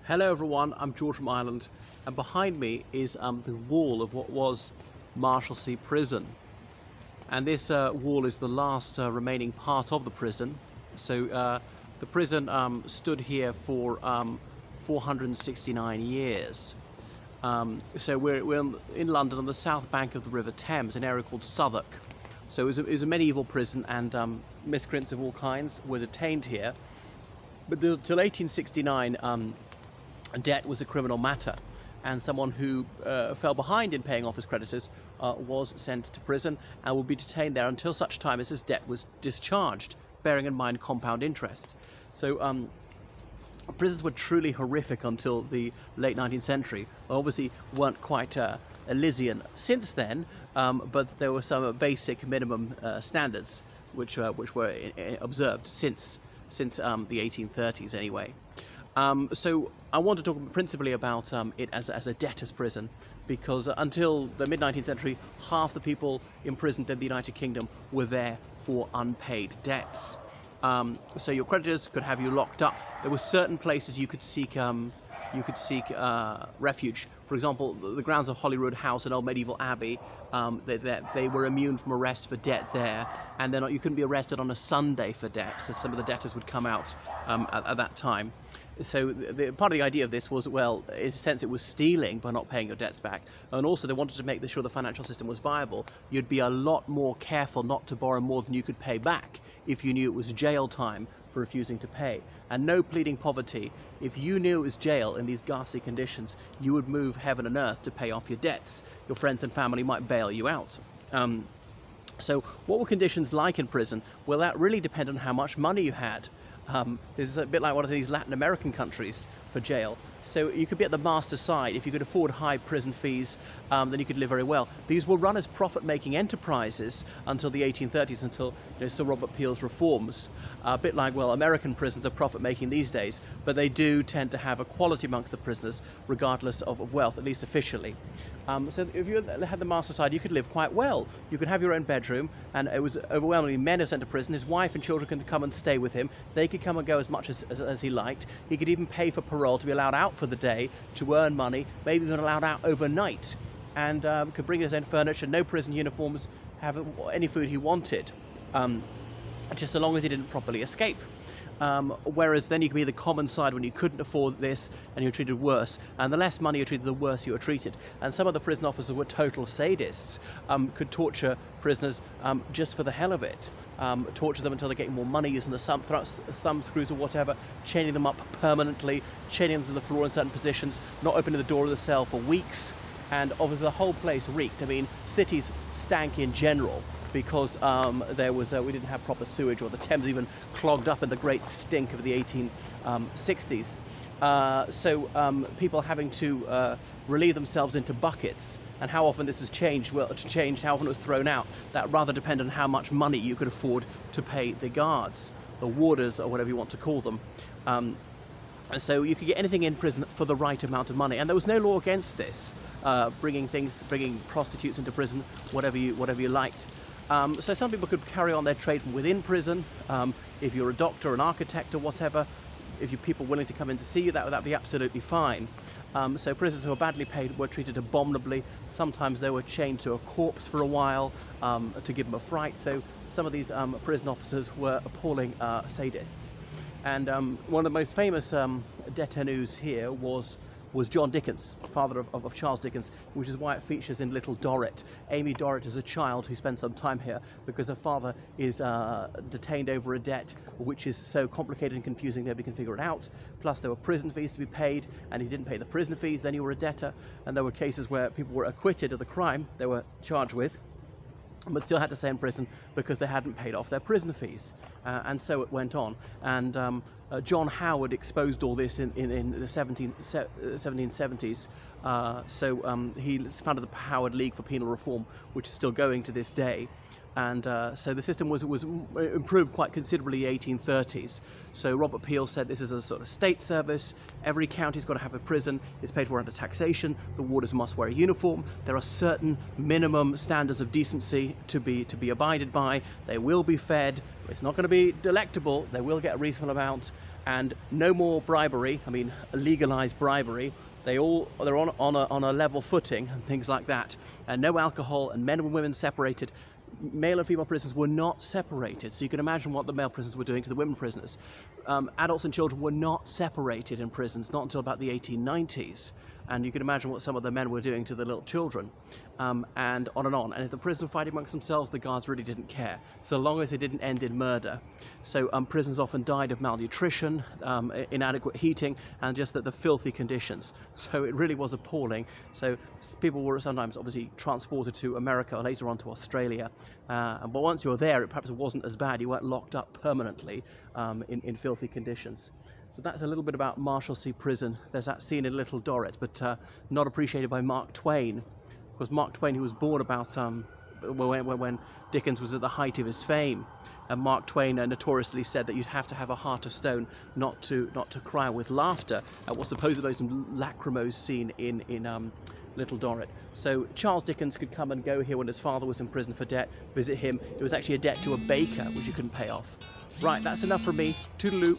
Hello everyone, I'm George from Ireland, and behind me is the wall of what was Marshalsea prison. And this wall is the last remaining part of the prison. So the prison stood here for 469 years. So we're in London on the south bank of the River Thames, an area called Southwark. So it was a medieval prison, and miscreants of all kinds were detained here. But till 1869, debt was a criminal matter, and someone who fell behind in paying off his creditors was sent to prison and would be detained there until such time as his debt was discharged, bearing in mind compound interest. So prisons were truly horrific until the late 19th century. Obviously weren't quite Elysian since then, but there were some basic minimum standards which were observed since the 1830s anyway. So I want to talk principally about it as a debtor's prison, because until the mid-19th century, half the people imprisoned in the United Kingdom were there for unpaid debts. So your creditors could have you locked up. There were certain places you could seek refuge. For example, the grounds of Holyrood House, an old medieval abbey, they were immune from arrest for debt there, and then you couldn't be arrested on a Sunday for debt, so some of the debtors would come out at that time. So part of the idea of this was, well, in a sense it was stealing by not paying your debts back, and also they wanted to make sure the financial system was viable. You'd be a lot more careful not to borrow more than you could pay back if you knew it was jail time for refusing to pay. And no pleading poverty. If you knew it was jail in these ghastly conditions, you would move heaven and earth to pay off your debts. Your friends and family might bail you out. So what were conditions like in prison? Well, that really depended on how much money you had. This is a bit like one of these Latin American countries for jail. So you could be at the master's side. If you could afford high prison fees, then you could live very well. These were run as profit-making enterprises until the 1830s, until Sir Robert Peel's reforms. A bit like, well, American prisons are profit-making these days, but they do tend to have equality amongst the prisoners, regardless of wealth, at least officially. So if you had the master's side, you could live quite well. You could have your own bedroom, and it was overwhelmingly men who were sent to prison. His wife and children could come and stay with him. They could come and go as much as he liked. He could even pay for parole to be allowed out for the day, to earn money, maybe even allowed out overnight, and could bring his own furniture, no prison uniforms, have any food he wanted, just so long as he didn't properly escape. Whereas then you could be the common side when you couldn't afford this and you're treated worse, and the less money you're treated, the worse you were treated. And some of the prison officers were total sadists, could torture prisoners just for the hell of it, torture them until they're getting more money, using the thumb screws or whatever, chaining them up permanently, chaining them to the floor in certain positions, not opening the door of the cell for weeks. And obviously the whole place reeked. I mean, cities stank in general, because we didn't have proper sewage, or the Thames even clogged up in the great stink of the 1860s. So people having to relieve themselves into buckets, and how often this was changed, how often it was thrown out, that rather depended on how much money you could afford to pay the guards, the warders, or whatever you want to call them. So you could get anything in prison for the right amount of money, and there was no law against this, bringing prostitutes into prison, whatever you liked. So some people could carry on their trade from within prison. If you're a doctor, an architect, or whatever, if you're people willing to come in to see you, that'd be absolutely fine. So prisoners who were badly paid were treated abominably. Sometimes they were chained to a corpse for a while to give them a fright. So some of these prison officers were appalling sadists. And one of the most famous détenus here was John Dickens, father of Charles Dickens, which is why it features in Little Dorrit. Amy Dorrit is a child who spends some time here because her father is detained over a debt which is so complicated and confusing nobody can figure it out. Plus there were prison fees to be paid, and if you didn't pay the prison fees, then you were a debtor. And there were cases where people were acquitted of the crime they were charged with, but still had to stay in prison because they hadn't paid off their prison fees. And so it went on. And John Howard exposed all this in the 1770s. He founded the Howard League for Penal Reform, which is still going to this day. And so the system was improved quite considerably in the 1830s. So Robert Peel said this is a sort of state service. Every county's got to have a prison. It's paid for under taxation. The warders must wear a uniform. There are certain minimum standards of decency to be abided by. They will be fed. It's not going to be delectable. They will get a reasonable amount. and no more bribery. I mean, legalized bribery. They're on a level footing and things like that, and no alcohol, and men and women separated. Male and female prisoners were not separated, so you can imagine what the male prisoners were doing to the women prisoners. Adults and children were not separated in prisons, not until about the 1890s. And you can imagine what some of the men were doing to the little children, and on and on. And if the prisoners were fighting amongst themselves, the guards really didn't care, so long as it didn't end in murder. So prisoners often died of malnutrition, inadequate heating, and just the filthy conditions. So it really was appalling. So people were sometimes obviously transported to America, later on to Australia. But once you were there, it perhaps wasn't as bad. You weren't locked up permanently in filthy conditions. So that's a little bit about Marshalsea Prison. There's that scene in Little Dorrit, but not appreciated by Mark Twain. Because Mark Twain, who was born about when Dickens was at the height of his fame, and Mark Twain notoriously said that you'd have to have a heart of stone not to cry with laughter at what's supposedly some lachrymose scene in Little Dorrit. So Charles Dickens could come and go here when his father was in prison for debt, visit him. It was actually a debt to a baker which he couldn't pay off. Right, that's enough from me. Toodaloo.